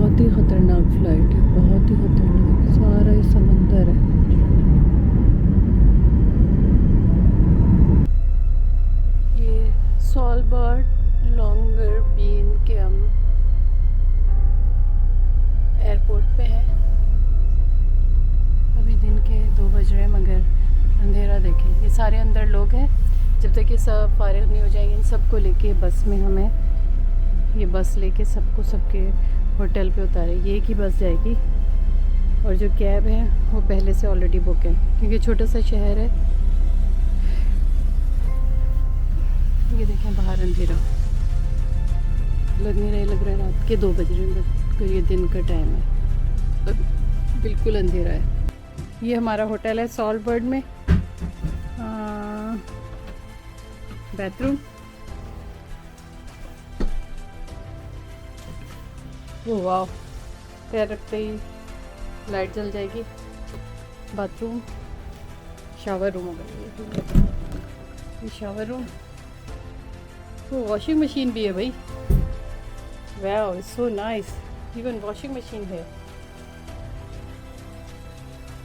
बहुत ही खतरनाक फ्लाइट है, बहुत ही खतरनाक। सारा ही समंदर है। ये सॉलबर्ड लॉन्गरबीन के हम एयरपोर्ट पे हैं। अभी दिन के 2 बज रहे हैं मगर अंधेरा देखें। ये सारे अंदर लोग हैं। जब तक ये सब फारिग नहीं हो जाएंगे, इन सबको लेके बस में हमें, ये बस लेके सबको सबके होटल पे उतारे। ये एक ही बस जाएगी और जो कैब है वो पहले से ऑलरेडी बुक है क्योंकि छोटा सा शहर है। ये देखें बाहर अंधेरा लग नहीं रहा, लग रहा है रात के 2 बज रहे हैं, बट ये दिन का टाइम है, बिल्कुल अंधेरा है। ये हमारा होटल है सॉलबर्ड में। बाथरूम, ओह वाह, पैर रखते ही लाइट जल जाएगी। बाथरूम, शावर रूम होगा ये शावर रूम। तो वॉशिंग मशीन भी है भाई। Wow, it's so nice, even washing machine है।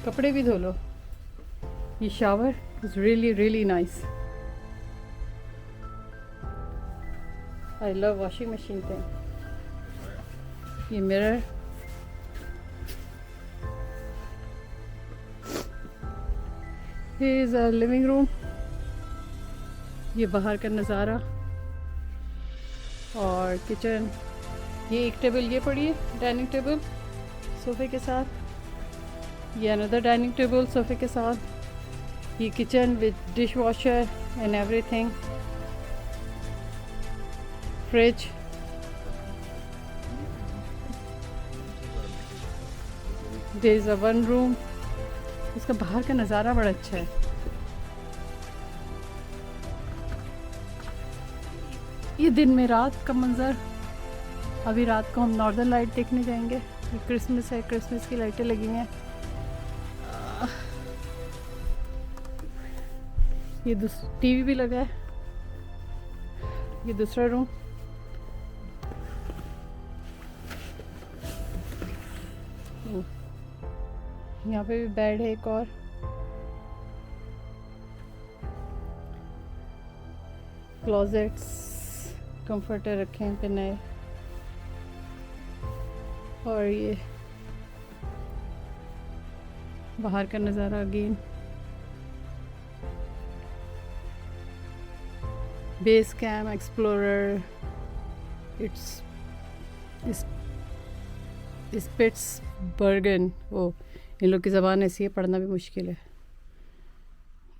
कपड़े भी धो लो। ये shower is really really nice. I love washing machine thing. ये mirror, Here is our living room। ये बाहर का नज़ारा और किचन। ये एक टेबल ये पड़ी है, डाइनिंग टेबल सोफ़े के साथ। ये अनदर डाइनिंग टेबल सोफ़े के साथ। ये kitchen with dish washer and everything. Fridge, there is a one room. इसका बाहर का नज़ारा बड़ा अच्छा है। ये दिन में रात का मंज़र। अभी रात को हम नॉर्दर्न लाइट देखने जाएंगे। ये क्रिसमस है, क्रिसमस की लाइटें लगी हैं। ये टीवी भी लगा है। ये दूसरा रूम। यहाँ पे भी बेड है एक और। क्लोजेट्स, कंफर्टर रखे हैं पे नए। और ये बाहर का नज़ारा again. Base camp, explorer, Spitsbergen. Oh, इन लोग की ज़बान ऐसी है, पढ़ना भी मुश्किल है।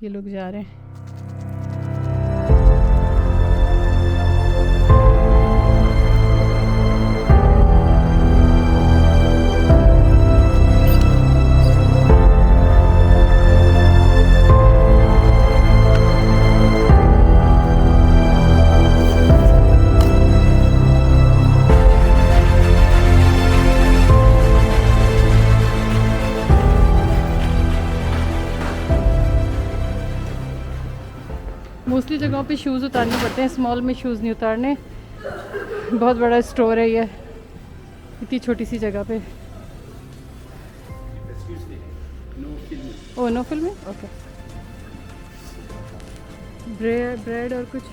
ये लोग जा रहे हैं। मोस्टली जगहों पे शूज़ उतारने पड़ते हैं, स्मॉल में शूज़ नहीं उतारने। बहुत बड़ा स्टोर है ये, इतनी छोटी सी जगह पे। Oh, no filming, okay. Bread और कुछ।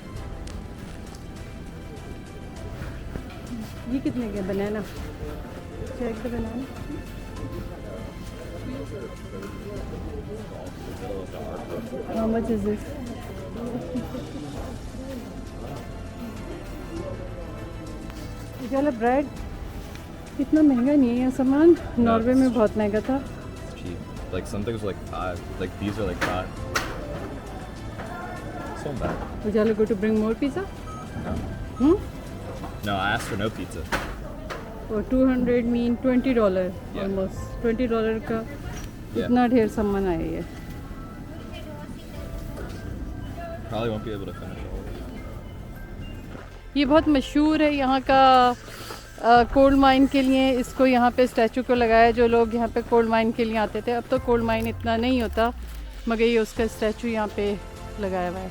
ये कितने के banana? Check the banana. How much is this? चलो ब्रेड इतना महंगा नहीं है ये सामान। नॉर्वे में बहुत महंगा था। Cheap. Like some things are like 5. Like these are like 5. So bad. Would you go to bring more pizza? No. No, I asked for no pizza. और 200 mean $20 Yeah. almost $20 का Yeah. इतना ढेर सामान आया है। Probably won't be able to finish all of it. ये बहुत मशहूर है यहाँ का कोल्ड माइन के लिए। इसको यहाँ पे स्टैचू को लगाया। जो लोग यहाँ पे कोल्ड माइन के लिए आते थे, अब तो कोल्ड माइन इतना नहीं होता, मगर ये उसका स्टैचू यहाँ पे लगाया हुआ है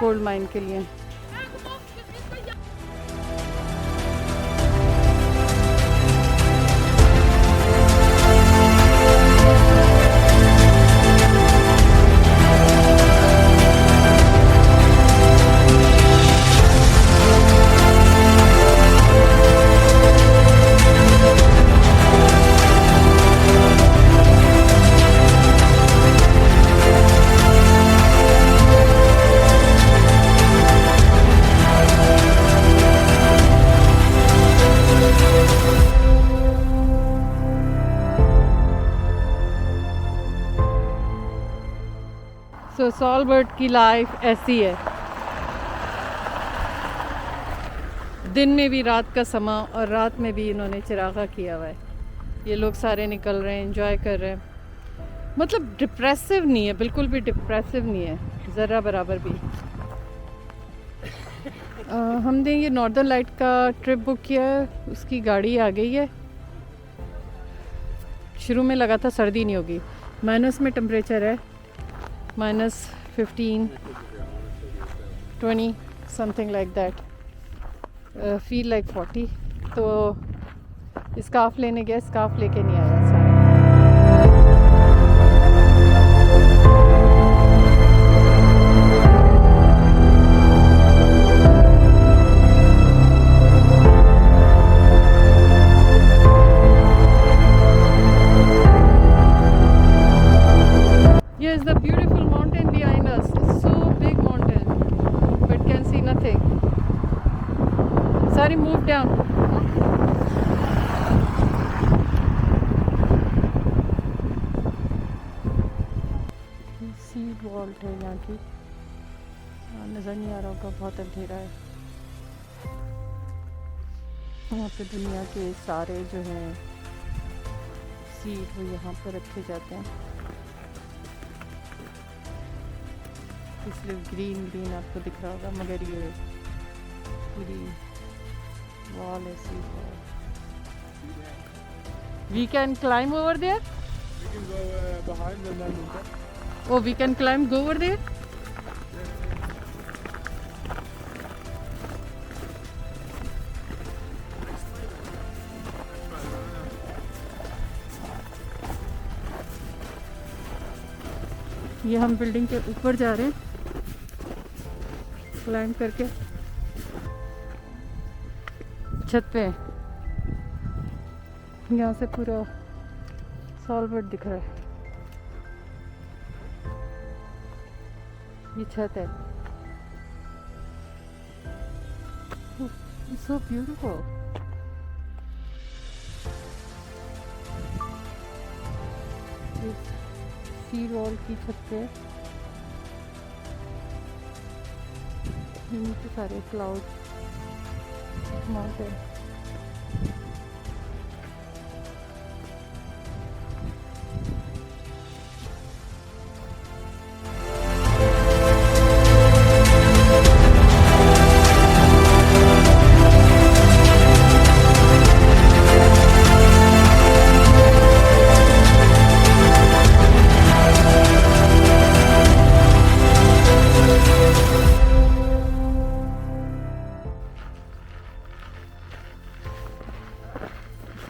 कोल्ड माइन के लिए। सो सॉलबर्ट की लाइफ ऐसी है, दिन में भी रात का समा और रात में भी इन्होंने चिरागा किया हुआ है। ये लोग सारे निकल रहे हैं, एंजॉय कर रहे हैं। मतलब डिप्रेसिव नहीं है, बिल्कुल भी डिप्रेसिव नहीं है, ज़रा बराबर भी। हमने ये नॉर्दर्न लाइट का ट्रिप बुक किया है, उसकी गाड़ी आ गई है। शुरू में लगा था सर्दी नहीं होगी, माइनस में टेम्परेचर है, -15, 20 something like that, feel like 40। तो स्कार्फ लेने गया, स्कार्फ लेके नहीं आया सारा। Yes, the beautiful mountain behind us. It's so big mountain, but can see nothing. Sorry, move down. C vault है यहाँ की, नज़र नहीं आ रहा होगा, बहुत अंधेरा है। यहाँ पे दुनिया के सारे जो हैं सीट वो यहाँ पर रखे जाते हैं, इसलिए ग्रीन ग्रीन आपको दिख रहा होगा, मगर ये पूरी वॉल ऐसी है। We can climb over there? We can go behind and then we'll go. Oh, we can climb, go over there? ये हम बिल्डिंग के ऊपर जा रहे हैं, क्लाइंब करके छत पे। यहाँ से पूरा सॉलबर्ट दिख रहा है, ये छत है। It's so beautiful. C wall की छत पे नीचे सारे cloud mountain.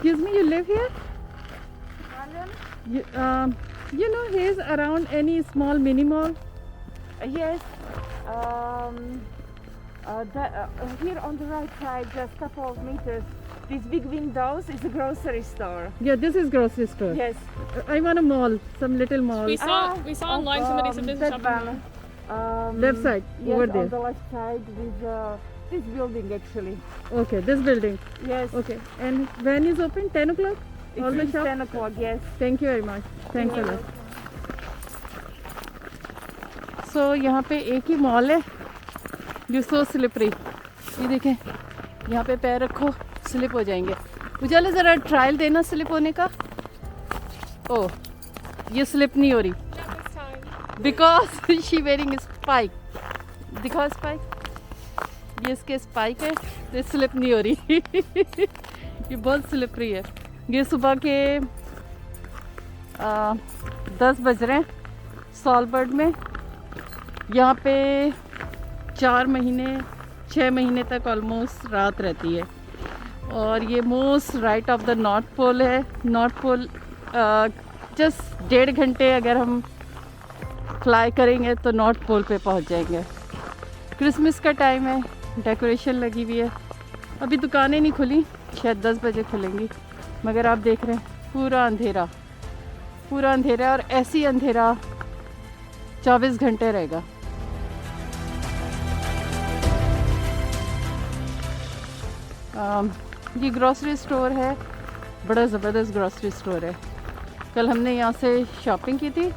Excuse me, you live here? You know, here's around any small mini mall? Yes, Here on the right side, just a couple of meters, these big windows is a grocery store. Yeah, this is grocery store. Yes. I want a mall, some little mall. We saw online somebody said there's a that shopping mall. one. Left side, Yes, over on there. the left side with this building actually. Okay, this building. Yes. Okay, and when is open? 10 o'clock? All the It's shop? 10 o'clock, yes. Thank you very much. Thanks a lot. So यहाँ पे एक ही mall है जो सो slippery. ये देखें, यहाँ पे पैर रखो स्लिप हो जाएंगे। उजाला ज़रा ट्रायल देना स्लिप होने का। ओह, ये स्लिप नहीं हो रही Not this time. Because she wearing spike. दिखाओ स्पाइक, ये इसके स्पाइक है तो स्लिप नहीं हो रही। ये बहुत स्लिपरी है। ये सुबह के 10 बज रहे हैं सॉलबर्ड में। यहाँ पे 4 महीने 6 महीने तक ऑलमोस्ट रात रहती है और ये most right of the north pole है। नॉर्थ पोल जस्ट 1.5 घंटे अगर हम फ्लाई करेंगे तो नॉर्थ पोल पे पहुँच जाएंगे। क्रिसमस का टाइम है, डेकोरेशन लगी हुई है। अभी दुकानें नहीं खुली, शायद 10 बजे खुलेंगी, मगर आप देख रहे हैं पूरा अंधेरा, पूरा अंधेरा और ऐसी अंधेरा 24 घंटे रहेगा। ये ग्रॉसरी स्टोर है, बड़ा ज़बरदस्त ग्रॉसरी स्टोर है। कल हमने यहाँ से शॉपिंग की थी।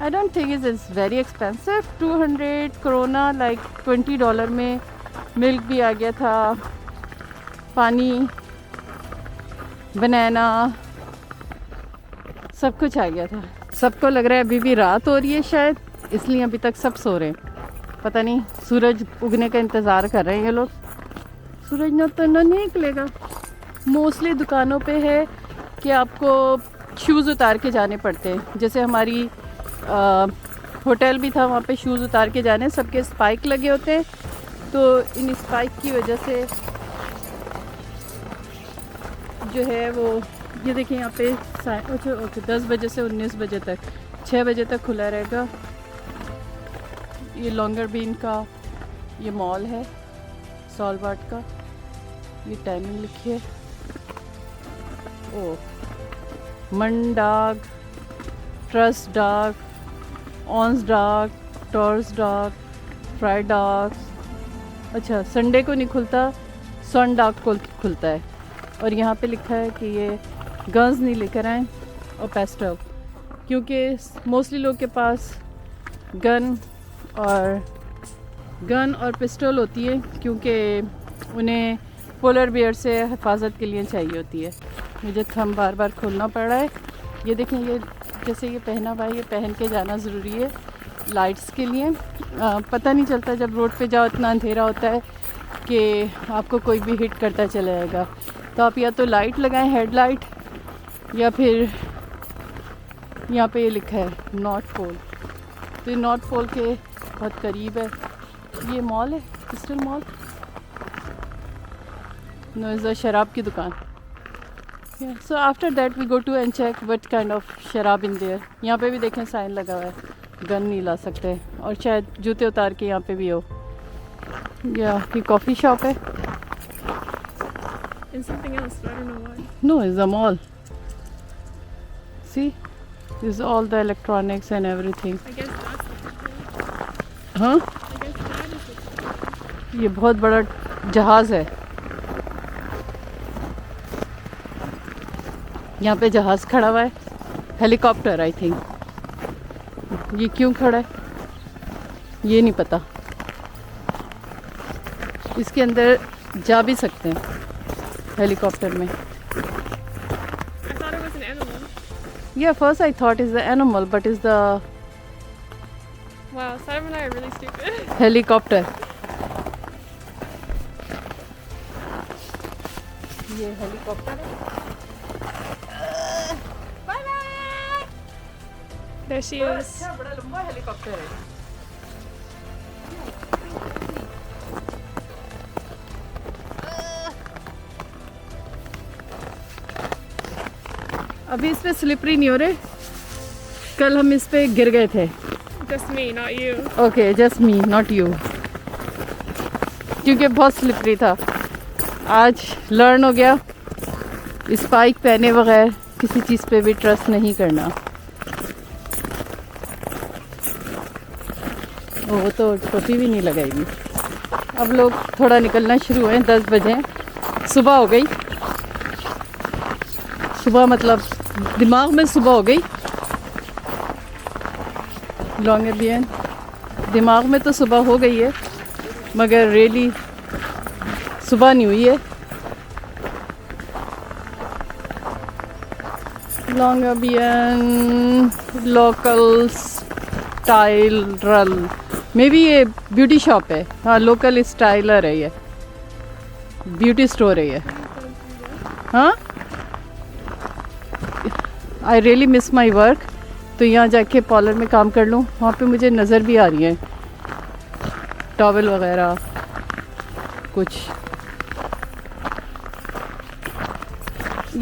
I don't think is very expensive. 200 corona like $20 में मिल्क भी आ गया था, पानी, बनाना, सब कुछ आ गया था। सबको लग रहा है अभी भी रात हो रही है शायद, इसलिए अभी तक सब सो रहे हैं। पता नहीं, सूरज उगने का इंतज़ार कर रहे हैं ये लोग। सूरज न तो नहीं निकलेगा। मोस्टली दुकानों पे है कि आपको शूज़ उतार के जाने पड़ते हैं। जैसे हमारी होटल भी था, वहाँ पे शूज़ उतार के जाने, सबके स्पाइक लगे होते हैं, तो इन स्पाइक की वजह से जो है वो, ये देखिए यहाँ पे ओके 10 बजे से 19 बजे तक, 6 बजे तक खुला रहेगा। ये लॉन्गर बीन का ये मॉल है सॉलबर्ड का। ये टाइमिंग लिखी है। ओ मंडाग, ट्रस्ट डाग, ऑन्स डाग, टॉर्स डाग, फ्राई डाग। अच्छा, संडे को नहीं खुलता, सन डाग को खुलता है। और यहाँ पे लिखा है कि ये गन्स नहीं लेकर आएँ और पेस्टल, क्योंकि मोस्टली लोग के पास गन और पिस्टल होती है, क्योंकि उन्हें पोलर बियर से हिफाजत के लिए चाहिए होती है। मुझे थंब बार बार खोलना पड़ रहा है। ये देखें, ये जैसे ये पहना हुआ है, ये पहन के जाना ज़रूरी है लाइट्स के लिए। पता नहीं चलता जब रोड पे जाओ, इतना अंधेरा होता है कि आपको कोई भी हिट करता चला जाएगा। तो आप या तो लाइट लगाएं, हेडलाइट, या फिर यहाँ पे ये लिखा है नॉर्थ पोल, तो ये नॉर्थ पोल के बहुत करीब है। ये मॉल है, Crystal mall. No, is a शराब की दुकान। So after that we go to and check what kind of शराब इन देयर। यहाँ पे भी देखें साइन लगा हुआ है, गन नहीं ला सकते, और शायद जूते उतार के यहाँ पे भी हो। या ये कॉफ़ी शॉप है। And something else, but I don't know why. No, it's a mall. See, this is all the electronics and everything. I guess that's the picture. हाँ, I guess that is the picture. ये बहुत बड़ा जहाज़ है। यहाँ पे जहाज़ खड़ा हुआ है, हेलीकॉप्टर आई थिंक। ये क्यों खड़ा है ये नहीं पता। इसके अंदर जा भी सकते हैं हेलीकॉप्टर में। I thought it was an animal. Yeah, first I thought it's the animal, but it's the Wow, Simon and I are really stupid. helicopter. ये हेलीकॉप्टर है। There she is. बड़ा लंबा हेलीकॉप्टर है। अभी इस पे स्लिपरी नहीं हो रहे, कल हम इस पे गिर गए थे। Just me, not you. Okay, just me not you. क्योंकि बहुत स्लिपरी था। आज लर्न हो गया स्पाइक पहने बगैर किसी चीज़ पे भी ट्रस्ट नहीं करना। वो तो टोपी भी नहीं लगाएगी। अब लोग थोड़ा निकलना शुरू हुए, 10 बजे सुबह हो गई। सुबह मतलब दिमाग में सुबह हो गई। लॉन्गेबियन दिमाग में तो सुबह हो गई है, मगर रियली सुबह नहीं हुई है। लॉन्गेबियन लोकल स्टाइलर, मे बी ये ब्यूटी शॉप है। हाँ, लोकल स्टाइलर है, ये ब्यूटी स्टोर है ये। हाँ, I really miss my work, तो यहाँ जाके पार्लर में काम कर लूँ। वहाँ पे मुझे नज़र भी आ रही है टॉवल वगैरह कुछ।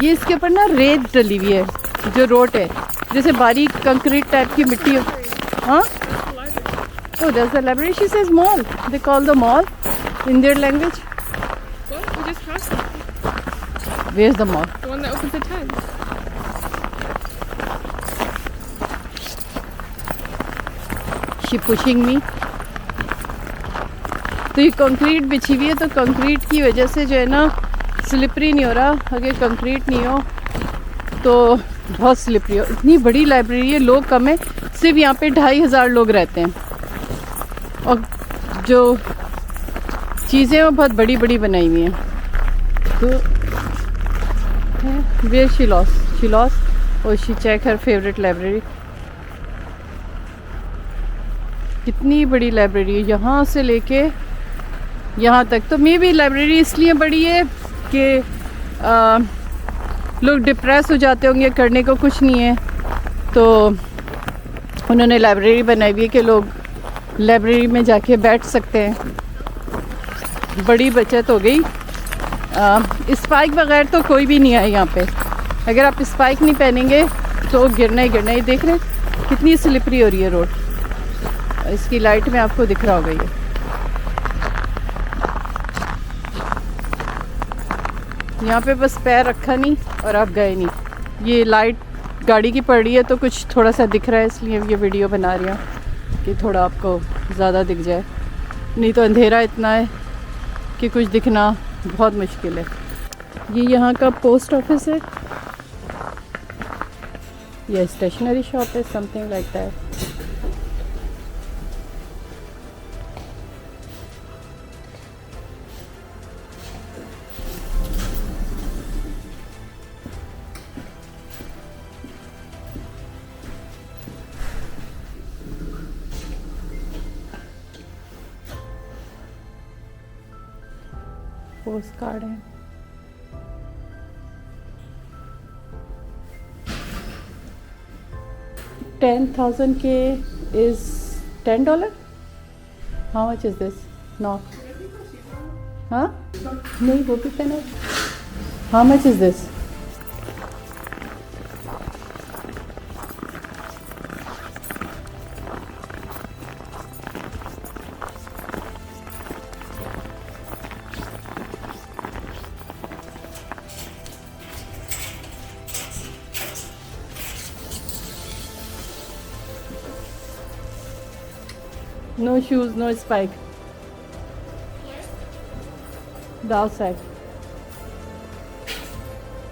ये इसके ऊपर ना रेत डली हुई है, जो रोड है, जैसे बारीक कंक्रीट टाइप की मिट्टी। हाँ, oh, there's the library. She says mall. They call the mall in their language. What? We just passed it. Where's the mall? The one that opens at 10. She pushing me. तो ये concrete बिछी हुई है, तो concrete की वजह से जो है ना स्लिपरी नहीं हो रहा। अगर कंक्रीट नहीं हो तो बहुत स्लिपरी हो। इतनी बड़ी लाइब्रेरी है, लोग कम है, सिर्फ यहाँ पे 2500 लोग रहते हैं, और जो चीज़ें वो बहुत बड़ी बड़ी बनाई हुई हैं। तो वेयर शी लॉस और she check her favourite library. कितनी बड़ी लाइब्रेरी है, यहाँ से लेके यहाँ तक। तो मे भी लाइब्रेरी इसलिए बड़ी है कि लोग डिप्रेस हो जाते होंगे, करने को कुछ नहीं है, तो उन्होंने लाइब्रेरी बनाई हुई है कि लोग लाइब्रेरी में जाके बैठ सकते हैं। बड़ी बचत हो गई। स्पाइक बगैर तो कोई भी नहीं है यहाँ पे। अगर आप स्पाइक नहीं पहनेंगे तो गिरना ही गिरना ही। देख रहे हैं कितनी स्लिपरी हो रही है रोड। इसकी लाइट में आपको दिख रहा होगा ये। यहाँ पे बस पैर रखा नहीं और आप गए नहीं। ये लाइट गाड़ी की पड़ रही है तो कुछ थोड़ा सा दिख रहा है, इसलिए ये वीडियो बना रही हूँ कि थोड़ा आपको ज़्यादा दिख जाए। नहीं तो अंधेरा इतना है कि कुछ दिखना बहुत मुश्किल है। ये यहाँ का पोस्ट ऑफिस है या स्टेशनरी शॉप है, something like that. Post card है। $10,000 is $10? How much is this? No. हाँ? नहीं, वो भी पेन है। How much is this? No shoes, no spike. The outside.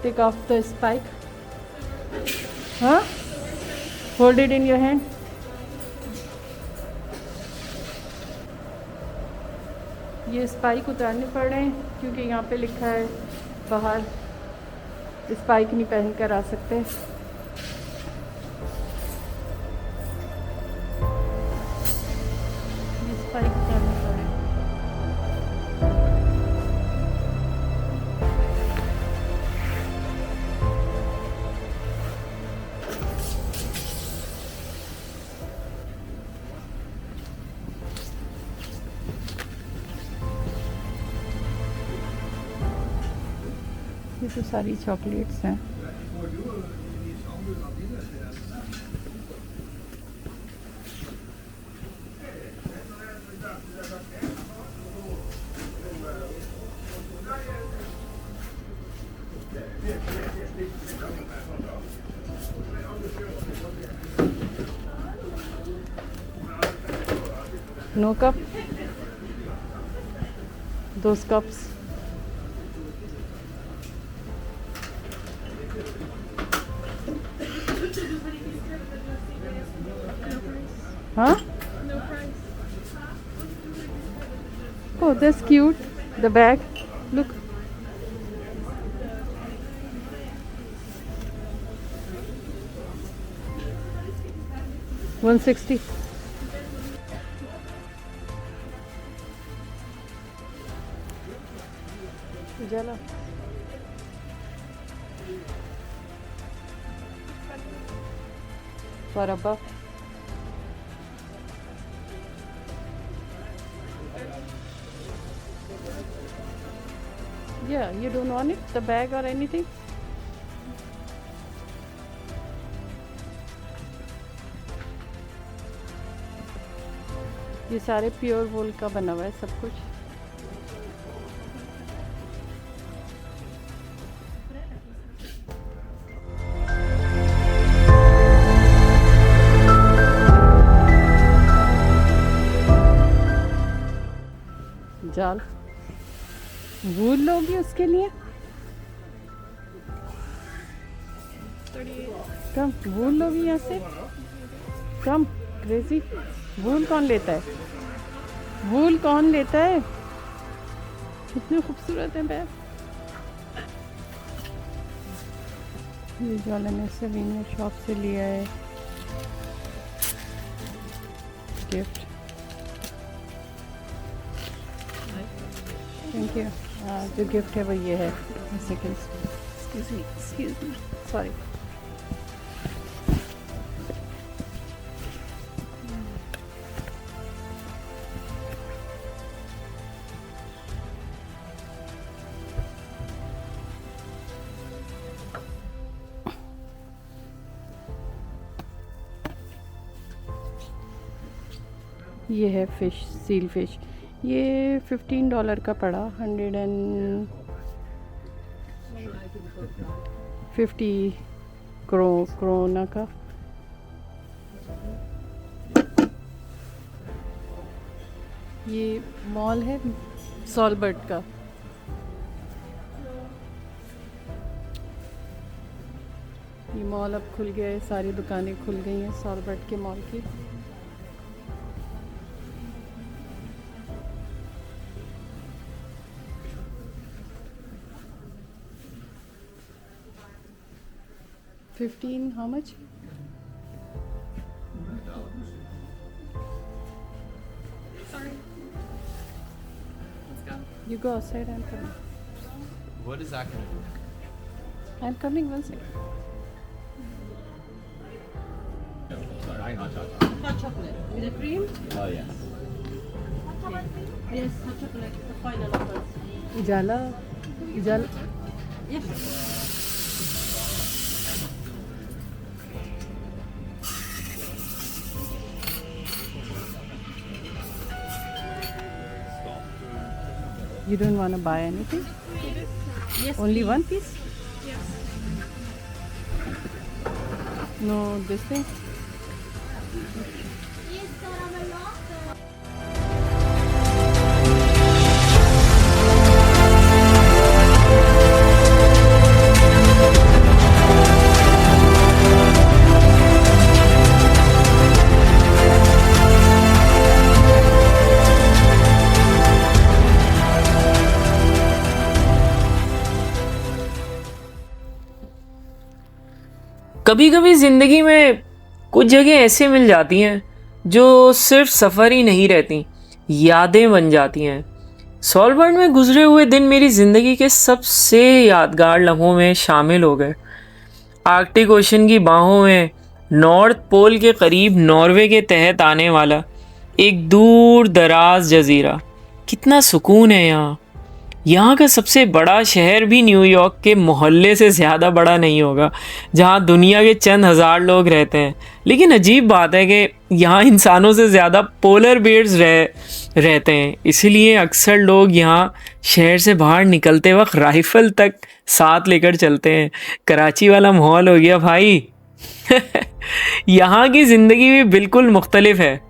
Take off the spike. Huh? Hold it in your hand. ये spike उतारने पड़ रहे हैं क्योंकि यहाँ पे लिखा है बाहर स्पाइक नहीं पहन कर आ सकते। स्पाइक उतारने पड़ रहे हैं। ये तो सारी चॉकलेट्स हैं। No cup. Those cups. Huh? No price. Oh, that's cute. The bag. Look. $160. Jala. For a buck. Yeah, you don't want it, the bag or anything? ये सारे प्योर वूल का बना हुआ है सब कुछ. जाल वूल लोगी उसके लिए? 38. कम वूल लोगी यहाँ से? कम क्रेजी. वूल कौन लेता है? वूल कौन लेता है? कितने खूबसूरत है बैग. ये जाला ने सवीनियर शॉप से लिया है गिफ्ट. Thank you. जो गिफ्ट है वो ये है. सेकंड. Excuse me sorry. ये है फिश, सील फिश. ये $15 का पड़ा. 150 क्रोना का. ये मॉल है सॉलबर्ट का. ये मॉल अब खुल गया है. सारी दुकानें खुल गई हैं सॉलबर्ट के मॉल की. $15, how much? Sorry. Let's go. You go outside, I'm coming. What is that gonna do? I'm coming, one second. Sorry, I hot chocolate. Hot chocolate with a cream? Oh yes. Yes, hot chocolate, the final offer. Ujala. Yes. You don't want to buy anything? Yes. Only one piece? Yes. No, this thing? कभी कभी ज़िंदगी में कुछ जगह ऐसे मिल जाती हैं जो सिर्फ सफ़र ही नहीं रहती, यादें बन जाती हैं. सॉलबर्ट में गुजरे हुए दिन मेरी ज़िंदगी के सबसे यादगार लम्हों में शामिल हो गए. आर्कटिक ओशन की बाहों में नॉर्थ पोल के करीब नॉर्वे के तहत आने वाला एक दूर दराज जजीरा. कितना सुकून है यहाँ. यहाँ का सबसे बड़ा शहर भी न्यूयॉर्क के मोहल्ले से ज़्यादा बड़ा नहीं होगा जहाँ दुनिया के चंद हज़ार लोग रहते हैं. लेकिन अजीब बात है कि यहाँ इंसानों से ज़्यादा पोलर बेयर्स रहते हैं. इसलिए अक्सर लोग यहाँ शहर से बाहर निकलते वक्त राइफ़ल तक साथ लेकर चलते हैं. कराची वाला माहौल हो गया भाई. यहाँ की ज़िंदगी भी बिल्कुल मुख्तलिफ है.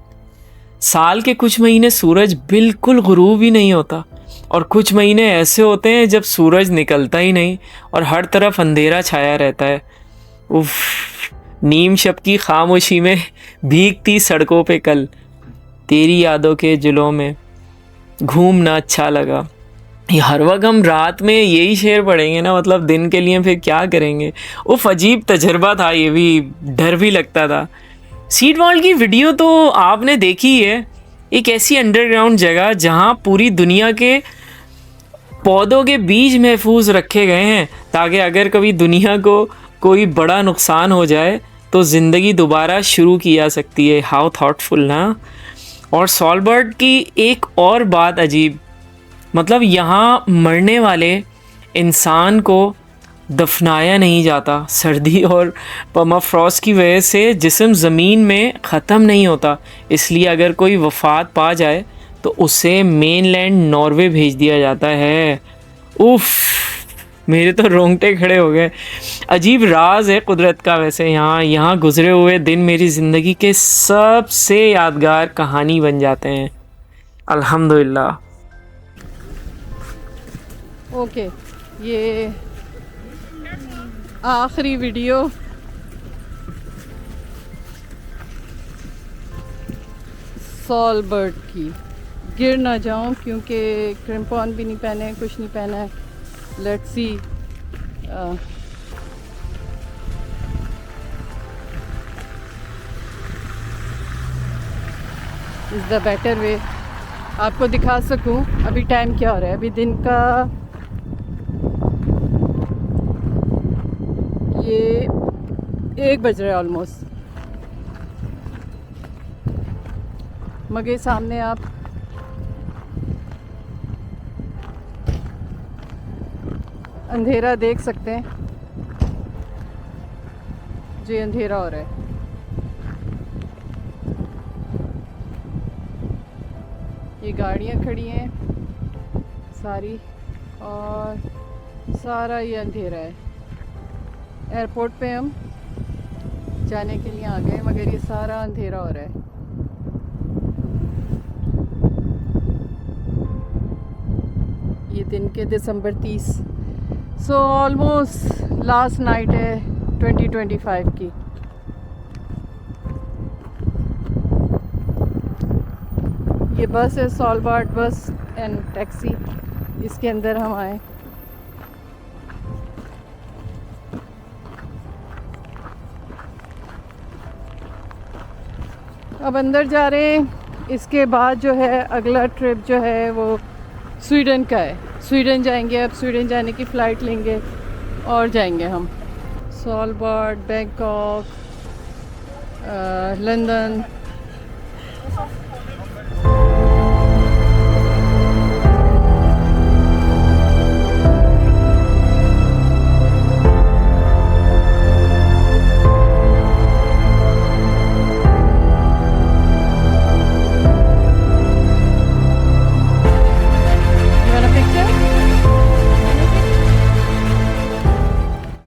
साल के कुछ महीने सूरज बिल्कुल गुरूब ही नहीं होता और कुछ महीने ऐसे होते हैं जब सूरज निकलता ही नहीं और हर तरफ अंधेरा छाया रहता है। उफ, नीम शब की खामोशी में भीगती सड़कों पे कल तेरी यादों के जुलों में घूमना अच्छा लगा। ये हर वक्त हम रात में यही शेर पढ़ेंगे ना, मतलब दिन के लिए फिर क्या करेंगे। उफ, अजीब तजर्बा था ये भी, डर भी लगता था। सीड वॉल की वीडियो तो आपने देखी है, एक ऐसी अंडरग्राउंड जगह जहाँ पूरी दुनिया के पौधों के बीज महफूज रखे गए हैं ताकि अगर कभी दुनिया को कोई बड़ा नुकसान हो जाए तो ज़िंदगी दोबारा शुरू की जा सकती है। हाउ थॉटफुल ना। और सॉलबर्ड की एक और बात अजीब, मतलब यहाँ मरने वाले इंसान को दफनाया नहीं जाता। सर्दी और परमाफ्रॉस्ट की वजह से जिस्म ज़मीन में ख़त्म नहीं होता, इसलिए अगर कोई वफ़ात पा जाए तो उसे मेनलैंड नॉर्वे भेज दिया जाता है। उफ़, मेरे तो रोंगटे खड़े हो गए। अजीब राज है कुदरत का। वैसे यहाँ गुज़रे हुए दिन मेरी ज़िंदगी के सबसे यादगार कहानी बन जाते हैं, अल्हम्दुलिल्लाह। ओके, ये आखिरी वीडियो सॉलबर्ड की। गिर ना जाऊं क्योंकि क्रिम्पॉन भी नहीं पहने, कुछ नहीं पहना है। Let's see is the better way आपको दिखा सकूं। अभी टाइम क्या हो रहा है? अभी दिन का ये 1 बज रहा है ऑलमोस्ट। मगर सामने आप अंधेरा देख सकते हैं, जी अंधेरा हो रहा है। ये गाड़ियाँ खड़ी हैं सारी और सारा ये अंधेरा है। एयरपोर्ट पे हम जाने के लिए आ गए मगर ये सारा अंधेरा हो रहा है। ये दिन के दिसंबर 30, सो ऑलमोस्ट लास्ट नाइट है 2025 की। ये बस है सॉलबर्ड बस एंड टैक्सी, इसके अंदर हम आए। अब अंदर जा रहे हैं। इसके बाद जो है अगला ट्रिप जो है वो स्वीडन का है। स्वीडन जाएंगे। अब स्वीडन जाने की फ़्लाइट लेंगे और जाएंगे हम सॉलबर्ड, बैंकॉक, लंदन।